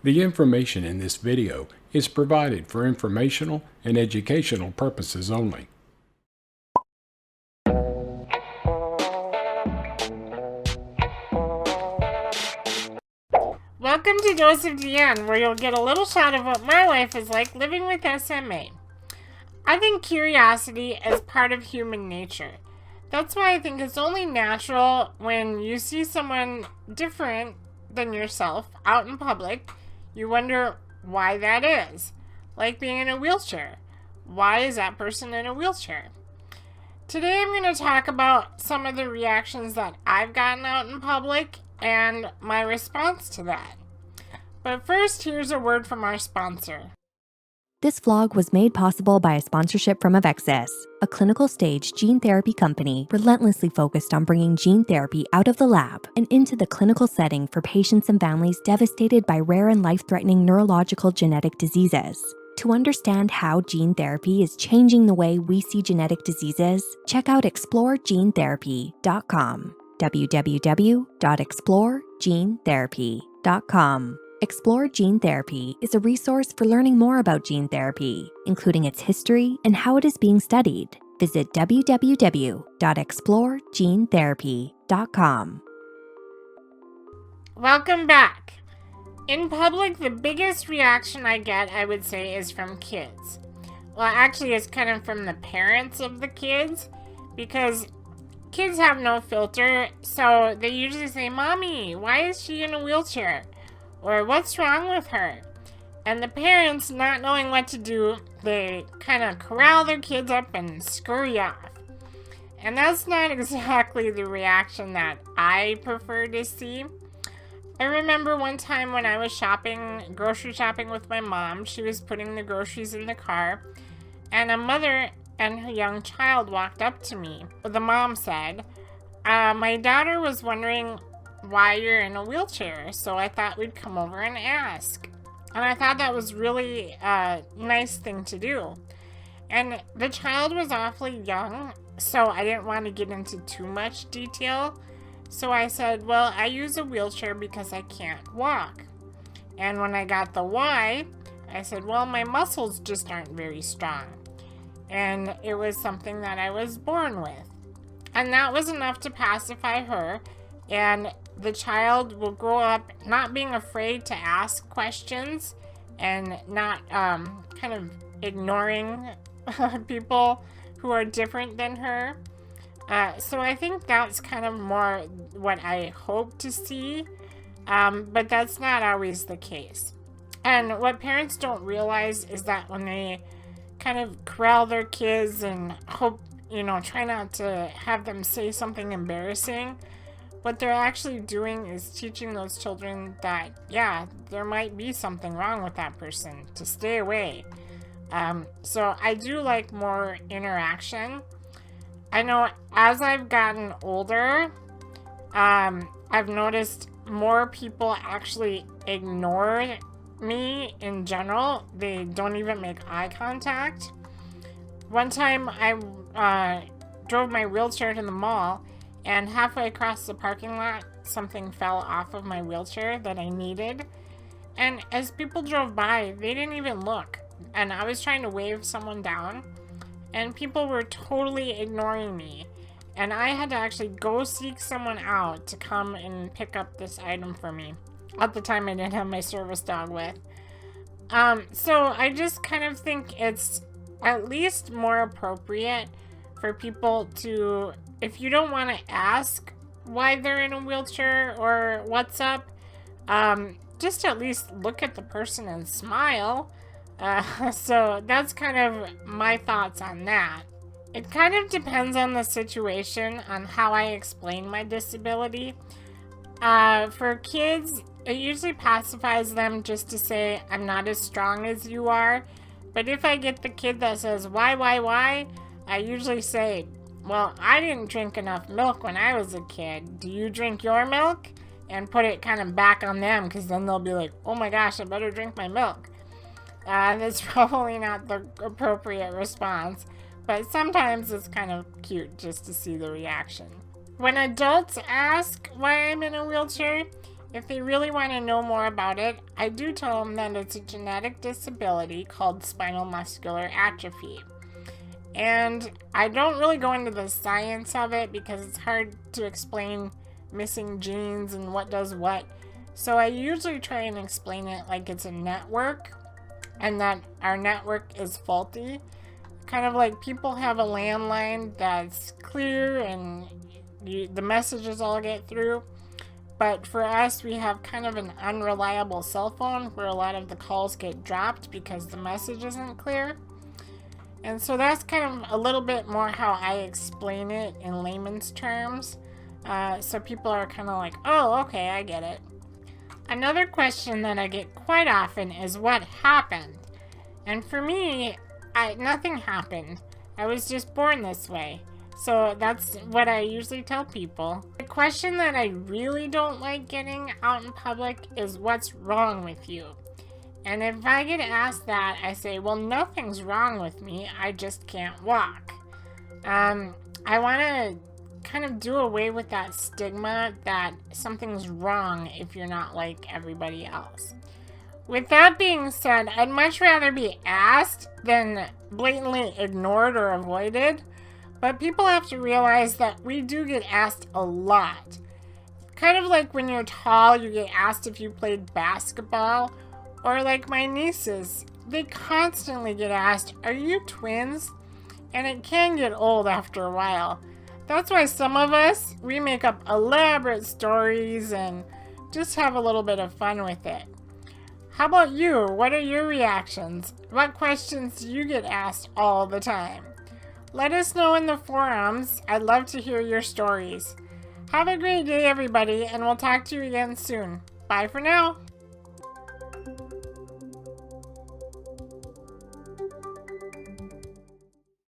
The information in this video is provided for informational and educational purposes only. Welcome to Dose of DeAnn, where you'll get a little shot of what my life is like living with SMA. I think curiosity is part of human nature. That's why I think it's only natural when you see someone different than yourself out in public, you wonder why that is. Like being in a wheelchair. Why is that person in a wheelchair? Today I'm going to talk about some of the reactions that I've gotten out in public and my response to that. But first, here's a word from our sponsor. This vlog was made possible by a sponsorship from Avexis, a clinical-stage gene therapy company relentlessly focused on bringing gene therapy out of the lab and into the clinical setting for patients and families devastated by rare and life-threatening neurological genetic diseases. To understand how gene therapy is changing the way we see genetic diseases, check out exploregenetherapy.com. www.exploregenetherapy.com. Explore Gene Therapy is a resource for learning more about gene therapy, including its history and how it is being studied. Visit www.exploregenetherapy.com. Welcome back. In public, the biggest reaction I get, I would say, is from kids. Well, actually, it's kind of from the parents of the kids, because kids have no filter, so they usually say, "Mommy, why is she in a wheelchair?" Or "What's wrong with her?" And the parents, not knowing what to do, they kind of corral their kids up and scurry off. And that's not exactly the reaction that I prefer to see. I remember one time when I was grocery shopping with my mom, she was putting the groceries in the car, and a mother and her young child walked up to me. The mom said, "My daughter was wondering why you're in a wheelchair, so I thought we'd come over and ask." And I thought that was really a nice thing to do. And the child was awfully young, so I didn't want to get into too much detail. So I said, "Well, I use a wheelchair because I can't walk." And when I got the why, I said, "Well, my muscles just aren't very strong. And it was something that I was born with." And that was enough to pacify her. And the child will grow up not being afraid to ask questions and not kind of ignoring people who are different than her. So I think that's kind of more what I hope to see, but that's not always the case. And what parents don't realize is that when they kind of corral their kids and hope, try not to have them say something embarrassing, what they're actually doing is teaching those children that, yeah, there might be something wrong with that person, to stay away. So I do like more interaction. I know as I've gotten older, I've noticed more people actually ignore me in general. They don't even make eye contact. One time I drove my wheelchair to the mall, and halfway across the parking lot, something fell off of my wheelchair that I needed. And as people drove by, they didn't even look. And I was trying to wave someone down, and people were totally ignoring me. And I had to actually go seek someone out to come and pick up this item for me. At the time, I didn't have my service dog with. So I just kind of think it's at least more appropriate for people to, if you don't want to ask why they're in a wheelchair or what's up, just at least look at the person and smile. So that's kind of my thoughts on that. It kind of depends on the situation, on how I explain my disability. For kids, it usually pacifies them just to say, "I'm not as strong as you are." But if I get the kid that says, why, I usually say, "Well, I didn't drink enough milk when I was a kid. Do you drink your milk?" And put it kind of back on them, because then they'll be like, "Oh my gosh, I better drink my milk." That's probably not the appropriate response, but sometimes it's kind of cute just to see the reaction. When adults ask why I'm in a wheelchair, If they really want to know more about it, I do tell them that it's a genetic disability called spinal muscular atrophy. And I don't really go into the science of it because it's hard to explain missing genes and what does what. So I usually try and explain it like it's a network and that our network is faulty. Kind of like people have a landline that's clear and the messages all get through. But for us, we have kind of an unreliable cell phone where a lot of the calls get dropped because the message isn't clear. And so that's kind of a little bit more how I explain it in layman's terms. So people are kind of like, oh, okay, I get it. Another question that I get quite often is what happened? And for me, nothing happened. I was just born this way. So that's what I usually tell people. The question that I really don't like getting out in public is what's wrong with you? And if I get asked that, I say, well, nothing's wrong with me. I just can't walk. I want to kind of do away with that stigma that something's wrong if you're not like everybody else. With that being said, I'd much rather be asked than blatantly ignored or avoided. But people have to realize that we do get asked a lot. Kind of like when you're tall, you get asked if you played basketball. Or like my nieces, they constantly get asked, are you twins? And it can get old after a while. That's why some of us, we make up elaborate stories and just have a little bit of fun with it. How about you? What are your reactions? What questions do you get asked all the time? Let us know in the forums. I'd love to hear your stories. Have a great day, everybody, and we'll talk to you again soon. Bye for now.